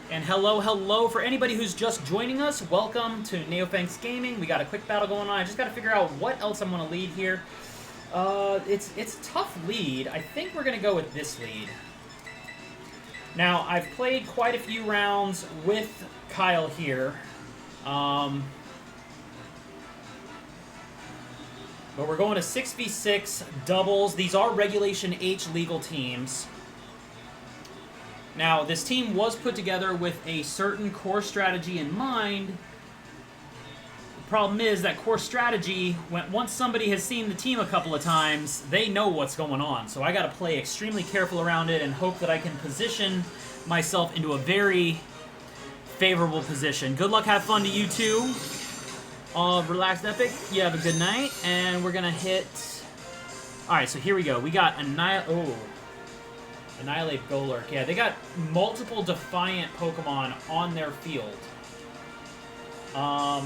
And hello, hello, for anybody who's just joining us, welcome to Neophanx Gaming. We got a quick battle going on. I just got to figure out what else I'm going to lead here. It's a tough lead. I think we're going to go with this lead. Now, I've played quite a few rounds with Kyle here. But we're going to 6v6 doubles. These are Regulation H legal teams. Now, this team was put together with a certain core strategy in mind. The problem is that core strategy, once somebody has seen the team a couple of times, they know what's going on. So I got to play extremely careful around it and hope that I can position myself into a very favorable position. Good luck, have fun to you too. Relaxed Epic, you have a good night. And we're going to hit... Alright, so here we go. We got Annihilape Golurk. Yeah, they got multiple Defiant Pokemon on their field. I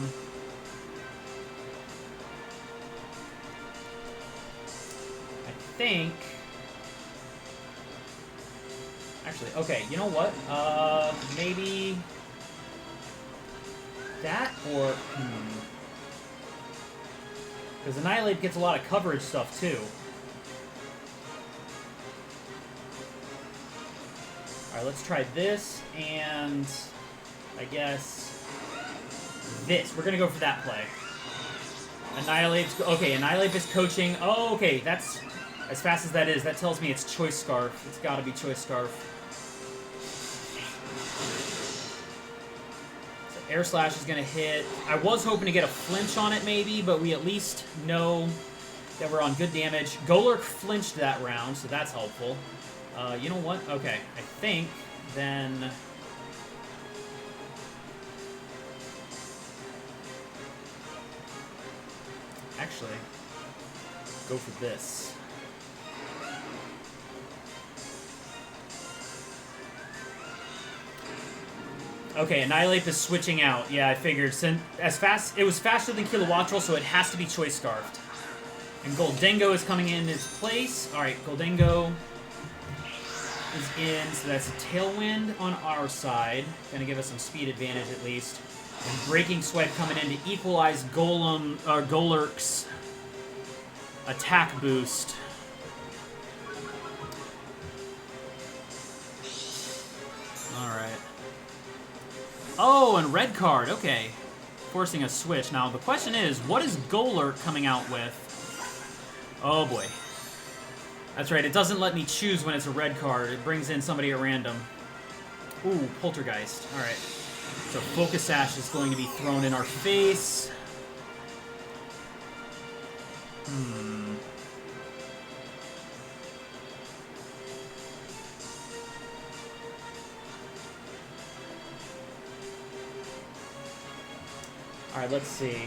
think... Actually, okay, you know what? Maybe... that or... Because Annihilape gets a lot of coverage stuff, too. Alright, let's try this, and... I guess... this. We're gonna go for that play. Annihilape's... okay, Annihilape is coaching. Oh, okay, that's... as fast as that is, that tells me it's Choice Scarf. It's gotta be Choice Scarf. So Air Slash is gonna hit. I was hoping to get a flinch on it, maybe, but we at least know that we're on good damage. Golurk flinched that round, so that's helpful. You know what? Okay, I think then... actually, go for this. Okay, Annihilape is switching out. Yeah, I figured. It was faster than Kilowattrel, so it has to be Choice Scarfed. And Goldengo is coming in its place. Alright, Goldengo is in, so that's a Tailwind on our side. Gonna give us some speed advantage at least. And Breaking Sweat coming in to equalize Golurk's attack boost. Alright. Oh, and red card, okay. Forcing a switch. Now, the question is, what is Golurk coming out with? Oh boy. That's right, it doesn't let me choose when it's a red card. It brings in somebody at random. Ooh, Poltergeist. Alright. So Focus Sash is going to be thrown in our face. Alright, let's see.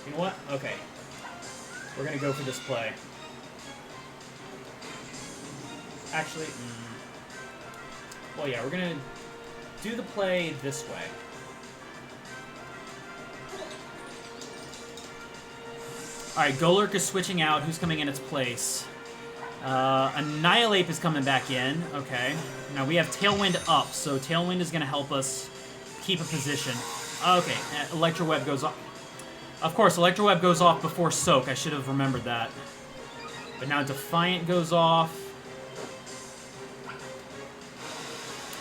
You know what? Okay. We're gonna go for this play. Actually, well, yeah, we're gonna do the play this way. Alright, Golurk is switching out. Who's coming in its place? Annihilape is coming back in. Okay. Now we have Tailwind up, so Tailwind is going to help us keep a position. Okay, Electro Web goes off. Of course, Electro Web goes off before Soak. I should have remembered that. But now Defiant goes off.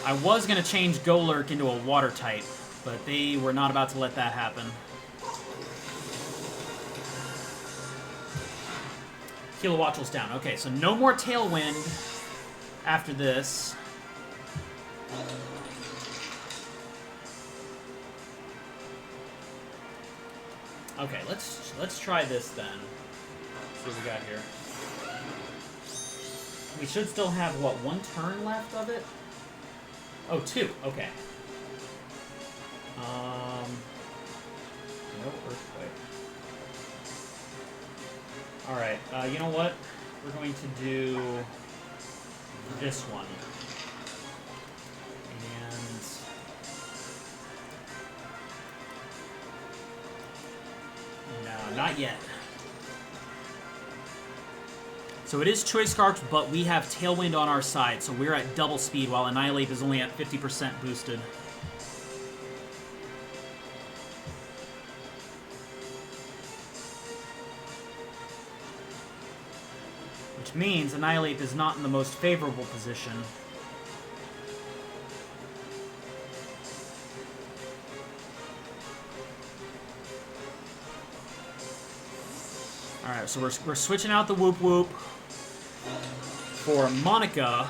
I was going to change Golurk into a Water type, but they were not about to let that happen. Kilowattrel's down. Okay, so no more Tailwind after this. Okay, let's try this then. See what we got here. We should still have, what, one turn left of it? Oh, two. Okay. No Earthquake. Alright, you know what? We're going to do this one. And... no, not yet. So it is Choice Scarf, but we have Tailwind on our side, so we're at double speed, while Annihilape is only at 50% boosted. Which means Annihilape is not in the most favorable position. Alright, so we're switching out the Whoop Whoop for Monica.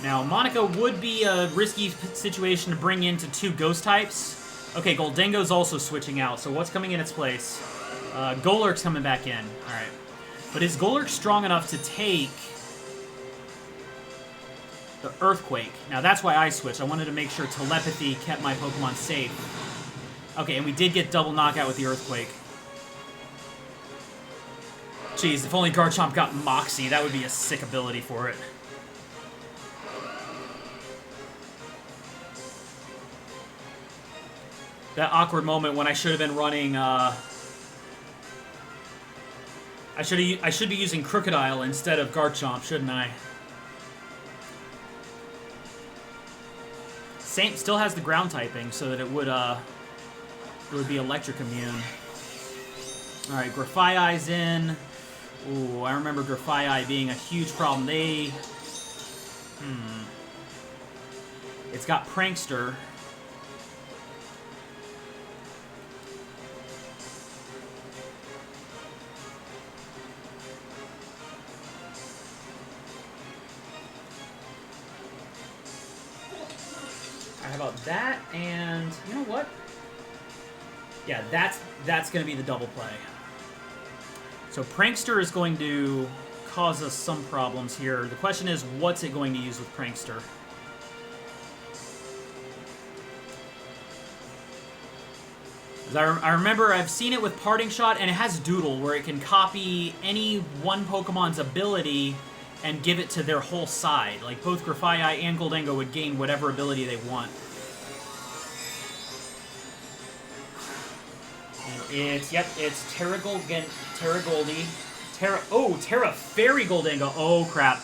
Now, Monica would be a risky situation to bring into 2 ghost types. Okay, Goldengo's also switching out, so what's coming in its place? Golurk's coming back in. Alright. But is Golurk strong enough to take the Earthquake? Now, that's why I switched. I wanted to make sure Telepathy kept my Pokemon safe. Okay, and we did get double knockout with the Earthquake. Jeez, if only Garchomp got Moxie, that would be a sick ability for it. That awkward moment when I should have been running, I should be using Crocodile instead of Garchomp, shouldn't I? Saint still has the ground typing, so that it would be electric immune. Alright, Grafaiai's in. Ooh, I remember Grafaiai being a huge problem. It's got Prankster. How about that? And you know what? Yeah, that's going to be the double play. So Prankster is going to cause us some problems here. The question is, what's it going to use with Prankster? I remember I've seen it with Parting Shot, and it has Doodle, where it can copy any one Pokemon's ability and give it to their whole side. Like, both Grafaiai and Goldengo would gain whatever ability they want. It's Terra Fairy Goldengo. Oh, crap.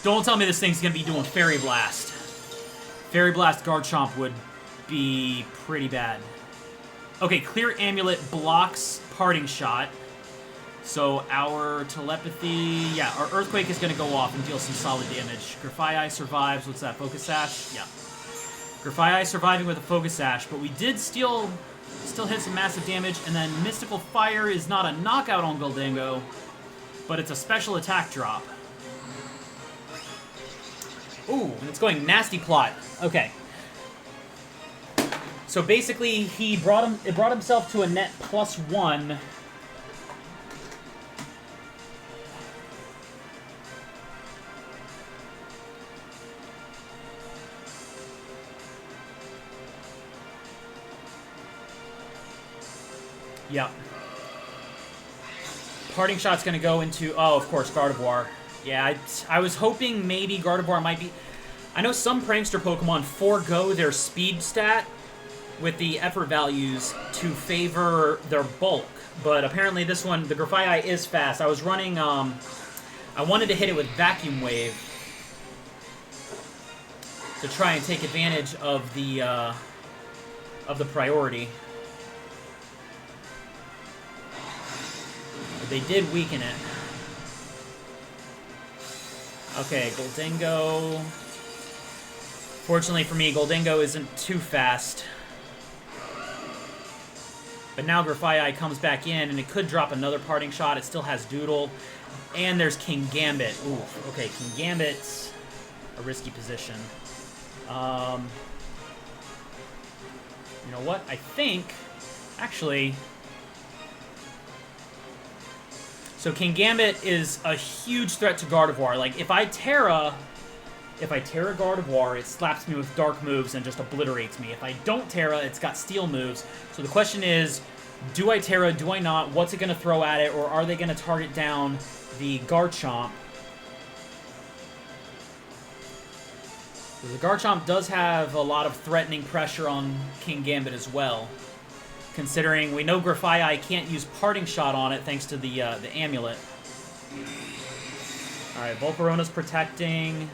Don't tell me this thing's going to be doing Fairy Blast. Fairy Blast Garchomp would be pretty bad. Okay, Clear Amulet blocks Parting Shot. So our Telepathy... Yeah, our Earthquake is going to go off and deal some solid damage. Grafaiai survives. What's that, Focus Sash? Yeah. Grafaiai surviving with a Focus Sash, but we did still hit some massive damage, and then Mystical Fire is not a knockout on Goldengo, but it's a special attack drop. Ooh, and it's going Nasty Plot. Okay. So basically, it brought himself to a net +1. Yep. Parting Shot's going to go into... Oh, of course, Gardevoir. Yeah, I was hoping maybe Gardevoir might be... I know some Prankster Pokemon forego their speed stat with the effort values to favor their bulk, but apparently this one, the Grafaiai, is fast. I was running... I wanted to hit it with Vacuum Wave to try and take advantage of the priority. They did weaken it. Okay, Goldengo. Fortunately for me, Goldengo isn't too fast. But now Grafaiai comes back in, and it could drop another Parting Shot. It still has Doodle. And there's King Gambit. Ooh, okay, King Gambit's a risky position. You know what? I think, actually... So King Gambit is a huge threat to Gardevoir. Like, if I Terra Gardevoir, it slaps me with dark moves and just obliterates me. If I don't Terra, it's got steel moves. So the question is, do I Terra, do I not? What's it going to throw at it? Or are they going to target down the Garchomp? So the Garchomp does have a lot of threatening pressure on King Gambit as well. Considering we know Grafaiai can't use Parting Shot on it thanks to the amulet. Alright, Volcarona's protecting.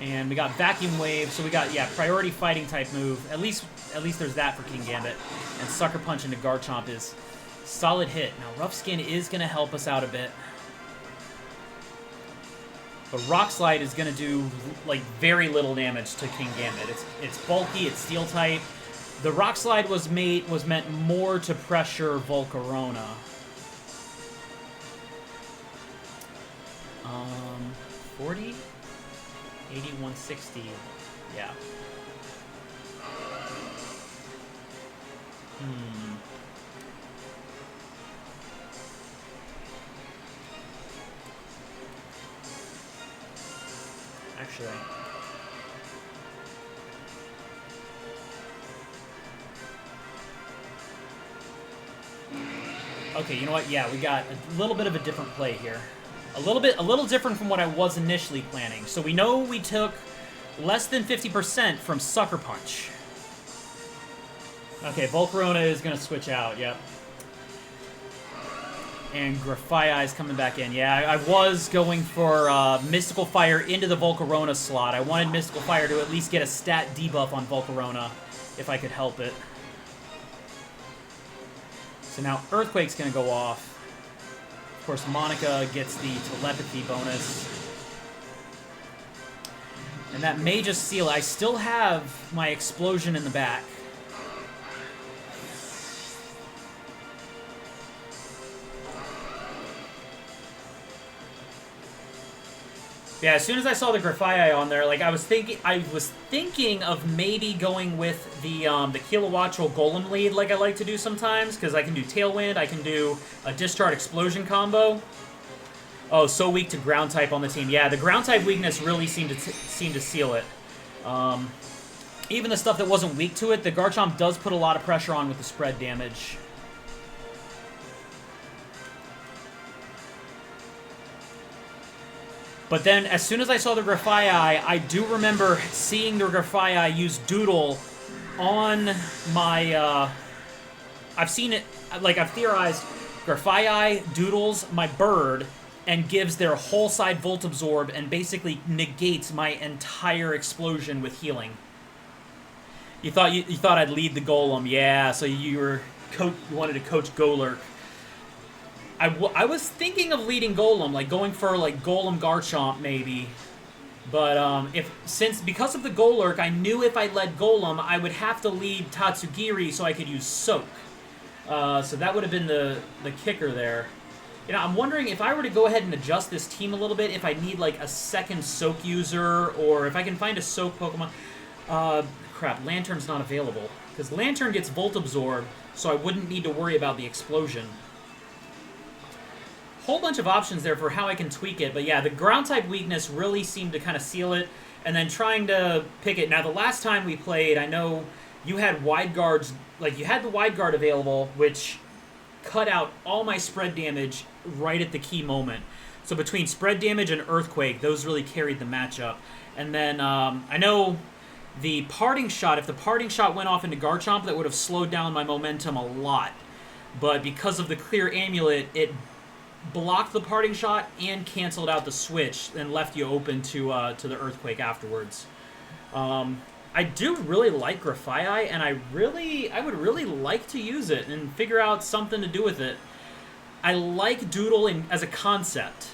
And we got Vacuum Wave, so we got, yeah, priority fighting type move. At least there's that for King Gambit. And Sucker Punch into Garchomp is solid hit. Now, Rough Skin is going to help us out a bit. But Rock Slide is going to do, like, very little damage to King Gambit. It's bulky, it's Steel type. The Rock Slide was meant more to pressure Volcarona. 40? 80, 160. Yeah. Actually. Okay, you know what? Yeah, we got a little bit of a different play here. A little different from what I was initially planning. So we know we took less than 50% from Sucker Punch. Okay, Volcarona is going to switch out, yep. And Grafaiai is coming back in. Yeah, I was going for Mystical Fire into the Volcarona slot. I wanted Mystical Fire to at least get a stat debuff on Volcarona, if I could help it. So now Earthquake's going to go off. Of course, Monica gets the Telepathy bonus. And that may just seal. I still have my Explosion in the back. Yeah, as soon as I saw the Grafaiai on there, like I was thinking of maybe going with the Kilowattrel Golem lead, like I like to do sometimes, because I can do Tailwind, I can do a Discharge Explosion combo. Oh, so weak to Ground type on the team. Yeah, the Ground type weakness really seemed to seal it. Even the stuff that wasn't weak to it, the Garchomp does put a lot of pressure on with the spread damage. But then, as soon as I saw the Grafaiai, I do remember seeing the Grafaiai use Doodle on my, I've seen it, like, I've theorized, Grafaiai doodles my bird and gives their whole side Volt Absorb and basically negates my entire explosion with healing. You thought I'd lead the Golem, yeah, so you wanted to coach Golurk. I was thinking of leading Golem, like going for like Golem Garchomp maybe, but because of the Golurk, I knew if I led Golem, I would have to lead Tatsugiri so I could use Soak. So that would have been the kicker there. You know, I'm wondering if I were to go ahead and adjust this team a little bit, if I need like a second Soak user, or if I can find a Soak Pokemon. Crap, Lantern's not available because Lantern gets Volt Absorb, so I wouldn't need to worry about the explosion. Whole bunch of options there for how I can tweak it, but yeah, the ground type weakness really seemed to kind of seal it, and then trying to pick it. Now, the last time we played, I know you had wide guards, like you had the wide guard available, which cut out all my spread damage right at the key moment. So between spread damage and Earthquake, those really carried the matchup. And then I know the Parting Shot, if the Parting Shot went off into Garchomp, that would have slowed down my momentum a lot. But because of the Clear Amulet, it blocked the Parting Shot and canceled out the switch and left you open to the Earthquake afterwards. I do really like Grafaiai, and I would really like to use it and figure out something to do with it. I like Doodle as a concept.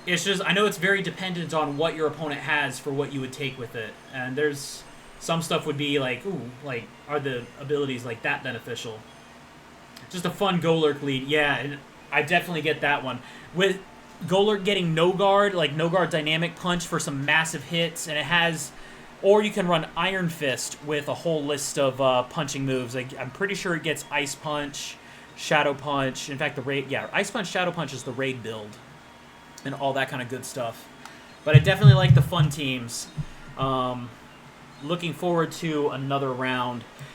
It's just, I know it's very dependent on what your opponent has for what you would take with it. And there's some stuff would be like, ooh, like, are the abilities like that beneficial? Just a fun Golurk lead, yeah, and I definitely get that one. With Golurk getting No Guard, like No Guard Dynamic Punch for some massive hits, and it has, or you can run Iron Fist with a whole list of punching moves. Like, I'm pretty sure it gets Ice Punch, Shadow Punch. In fact, Ice Punch, Shadow Punch is the raid build, and all that kind of good stuff. But I definitely like the fun teams. Looking forward to another round.